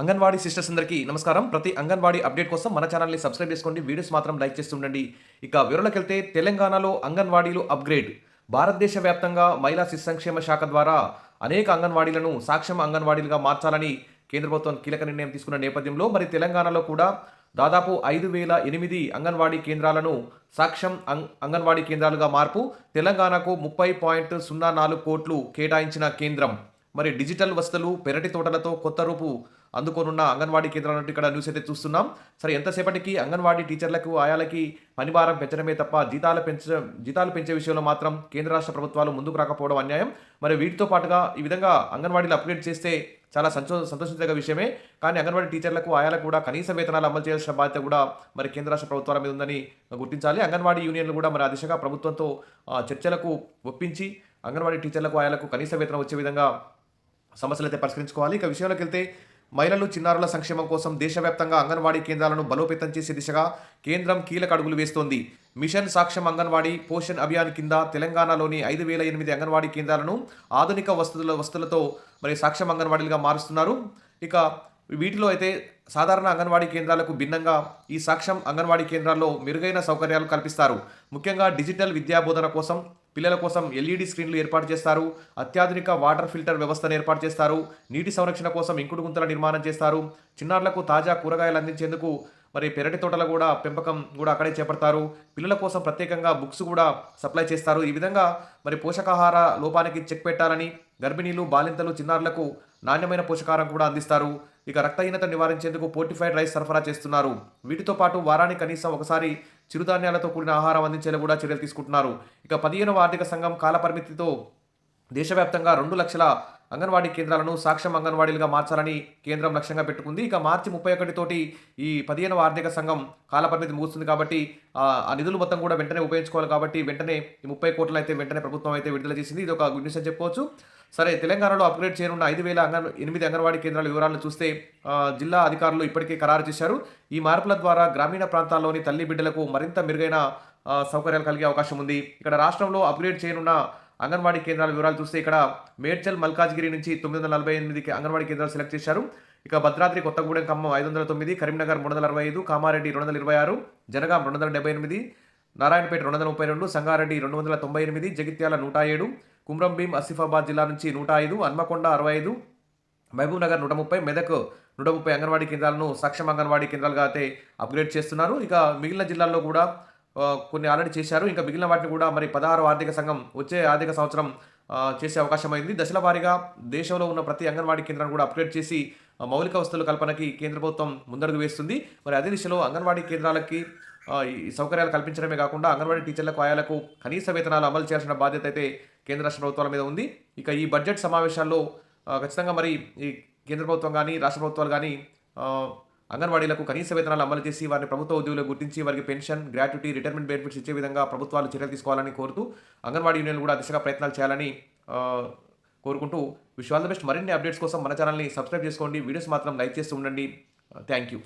Anganwadi sisters అందరికీ నమస్కారం. ప్రతి అంగన్వాడీ అప్డేట్ కోసం మన ఛానల్‌ని సబ్స్క్రైబ్ చేసుకోండి. వీడియోస్ మాత్రం లైక్ చేస్తూ ఉండండి. ఇక వివరాలకెళ్తే తెలంగాణలో అంగన్వాడీలు అప్‌గ్రేడ్. భారతదేశ వ్యాప్తంగా మహిళా శిశు సంక్షేమ శాఖ ద్వారా అనేక అంగన్వాడీలను సాక్ష్యం అంగన్వాడీలుగా మార్చాలని కేంద్ర ప్రభుత్వం కీలక నిర్ణయం తీసుకున్న నేపథ్యంలో మరి తెలంగాణలో కూడా దాదాపు 5,008 అంగన్వాడీ కేంద్రాలను సాక్ష్యం అంగన్వాడీ కేంద్రాలుగా మార్పు. తెలంగాణకు 30.04 కోట్లు కేటాయించిన కేంద్రం. మరి డిజిటల్ వసతులు, పెరటి తోటలతో కొత్త రూపు అందుకోనున్న అంగన్వాడీ కేంద్రాలను ఇక్కడ న్యూస్ అయితే చూస్తున్నాం. సరే, ఎంతసేపటికి అంగన్వాడీ టీచర్లకు, ఆయాలకి పనిభారం పెంచడమే తప్ప జీతాలు పెంచే విషయంలో మాత్రం కేంద్ర రాష్ట్ర ప్రభుత్వాలు ముందుకు రాకపోవడం అన్యాయం. మరి వీటితో పాటుగా ఈ విధంగా అంగన్వాడీలు అప్గ్రేడ్ చేస్తే చాలా సంతోషించదగ్గ విషయమే. కానీ అంగన్వాడీ టీచర్లకు, ఆయాలకు కూడా కనీస వేతనాలు అమలు చేయాల్సిన బాధ్యత కూడా మరి కేంద్ర రాష్ట్ర ప్రభుత్వాల మీద ఉందని గుర్తించాలి. అంగన్వాడీ యూనియన్లు కూడా మరి ఆ దిశగా ప్రభుత్వంతో చర్చలకు ఒప్పించి అంగన్వాడీ టీచర్లకు, ఆయాలకు కనీస వేతనం వచ్చే విధంగా సమస్యలు అయితే పరిష్కరించుకోవాలి. ఇక విషయంలోకి వెళ్తే మహిళలు, చిన్నారుల సంక్షేమం కోసం దేశవ్యాప్తంగా అంగన్వాడీ కేంద్రాలను బలోపేతం చేసే దిశగా కేంద్రం కీలక అడుగులు వేస్తోంది. మిషన్ సాక్ష్యం అంగన్వాడీ పోషణ్ అభియాన్ కింద తెలంగాణలోని 5,008 అంగన్వాడీ కేంద్రాలను ఆధునిక వసతులతో మరి సాక్ష్యం అంగన్వాడీలుగా మారుస్తున్నారు. ఇక వీటిలో అయితే సాధారణ అంగన్వాడీ కేంద్రాలకు భిన్నంగా ఈ సాక్ష్యం అంగన్వాడీ కేంద్రాల్లో మెరుగైన సౌకర్యాలు కల్పిస్తారు. ముఖ్యంగా డిజిటల్ విద్యా బోధన కోసం పిల్లల కోసం ఎల్ఈడి స్క్రీన్లు ఏర్పాటు చేస్తారు. అత్యాధునిక వాటర్ ఫిల్టర్ వ్యవస్థను ఏర్పాటు చేస్తారు. నీటి సంరక్షణ కోసం ఇంకుడు గుంతల నిర్మాణం చేస్తారు. చిన్నారులకు తాజా కూరగాయలు అందించేందుకు మరి పెరటి తోటల పెంపకం కూడా అక్కడే చేపడతారు. పిల్లల కోసం ప్రత్యేకంగా బుక్స్ కూడా సప్లై చేస్తారు. ఈ విధంగా మరి పోషకాహార లోపానికి చెక్ పెట్టాలని గర్భిణీలు, బాలింతలు, చిన్నారులకు నాణ్యమైన పోషకాహారం కూడా అందిస్తారు. ఇక రక్తహీనత నివారించేందుకు పోర్టిఫైడ్ రైస్ సరఫరా చేస్తున్నారు. వీటితో పాటు వారానికి కనీసం ఒకసారి చిరుధాన్యాలతో కూడిన ఆహారం అందించేలా కూడా చర్యలు తీసుకుంటున్నారు. ఇక 15వ ఆర్థిక సంఘం కాలపరిమితితో దేశవ్యాప్తంగా 2 లక్షల అంగన్వాడీ కేంద్రాలను సాక్ష్యం అంగన్వాడీలుగా మార్చాలని కేంద్రం లక్ష్యంగా పెట్టుకుంది. ఇక మార్చి 31 తోటి ఈ 15వ ఆర్థిక సంఘం కాలపరిమితి ముగుస్తుంది కాబట్టి ఆ నిధులు మొత్తం కూడా వెంటనే ఉపయోగించుకోవాలి. కాబట్టి వెంటనే ఈ 30 కోట్లను అయితే వెంటనే ప్రభుత్వం అయితే విడుదల చేసింది. ఇది ఒక గుడ్ న్యూస్ అని చెప్పుకోవచ్చు. సరే, తెలంగాణలో అప్గ్రేడ్ చేయనున్న 5,008 అంగన్వాడీ కేంద్రాల వివరాలను చూస్తే జిల్లా అధికారులు ఇప్పటికే ఖరారు చేశారు. ఈ మార్పుల ద్వారా గ్రామీణ ప్రాంతాల్లోని తల్లి బిడ్డలకు మరింత మెరుగైన సౌకర్యాలు కలిగే అవకాశం ఉంది. ఇక్కడ రాష్ట్రంలో అప్గ్రేడ్ చేయనున్న అంగన్వాడీ కేంద్రాల వివరాలు చూస్తే ఇక్కడ మేడ్చల్, మల్కాజ్గిరి నుంచి 948 అంగన్వాడీ కేంద్రాలు సెలెక్ట్ చేశారు. ఇక భద్రాద్రి, కొత్తగూడెం, ఖమ్మం 509, కరీంనగర్ 365, కామారెడ్డి 226, జనగాం 278, నారాయణపేట 232, సంగారెడ్డి 298, జగిత్యాల 107, కుమ్రంభీం ఆసిఫాబాద్ జిల్లా నుంచి 105, హన్మకొండ 65, మహబూబ్నగర్ 130, మెదక్ 130 అంగన్వాడీ కేంద్రాలను సాక్ష్యం అంగన్వాడీ కేంద్రాలుగా అయితే అప్గ్రేడ్ చేస్తున్నారు. ఇక మిగిలిన జిల్లాల్లో కూడా కొన్ని ఆల్రెడీ చేశారు. ఇంకా మిగిలిన వాటిని కూడా మరి 16వ ఆర్థిక సంఘం వచ్చే ఆర్థిక సంవత్సరం చేసే అవకాశం అయింది. దశల వారీగా దేశంలో ఉన్న ప్రతి అంగన్వాడీ కేంద్రాన్ని కూడా అప్గ్రేడ్ చేసి మౌలిక వసతుల కల్పనకి కేంద్ర ప్రభుత్వం ముందడుగు వేస్తుంది. మరి అదే దిశలో అంగన్వాడీ కేంద్రాలకి ఈ సౌకర్యాలు కల్పించడమే కాకుండా అంగన్వాడీ టీచర్లకు, ఆయాలకు కనీస వేతనాలు అమలు చేయాల్సిన బాధ్యత అయితే కేంద్ర రాష్ట్ర ప్రభుత్వాల మీద ఉంది. ఇక ఈ బడ్జెట్ సమావేశాల్లో ఖచ్చితంగా మరి ఈ కేంద్ర ప్రభుత్వం కానీ, రాష్ట్ర ప్రభుత్వాలు కానీ అంగన్వాడీలకు కనీస వేతనాలు అమలు చేసి వారిని ప్రభుత్వ ఉద్యోగులు గుర్తించి వారికి పెన్షన్, గ్రాట్యుటీ, రిటైర్మెంట్ బెనిఫిట్స్ ఇచ్చే విధంగా ప్రభుత్వాలు చర్యలు తీసుకోవాలని కోరుతూ అంగన్వాడీ యూనియన్లు కూడా దిశగా ప్రయత్నాలు చేయాలని కోరుకుంటూ విష్ ఆల్ ద బెస్ట్. మరిన్ని అప్డేట్స్ కోసం మన ఛానల్ని సబ్స్క్రైబ్ చేసుకోండి. వీడియోస్ మాత్రం లైక్ చేస్తూ ఉండండి. Thank you.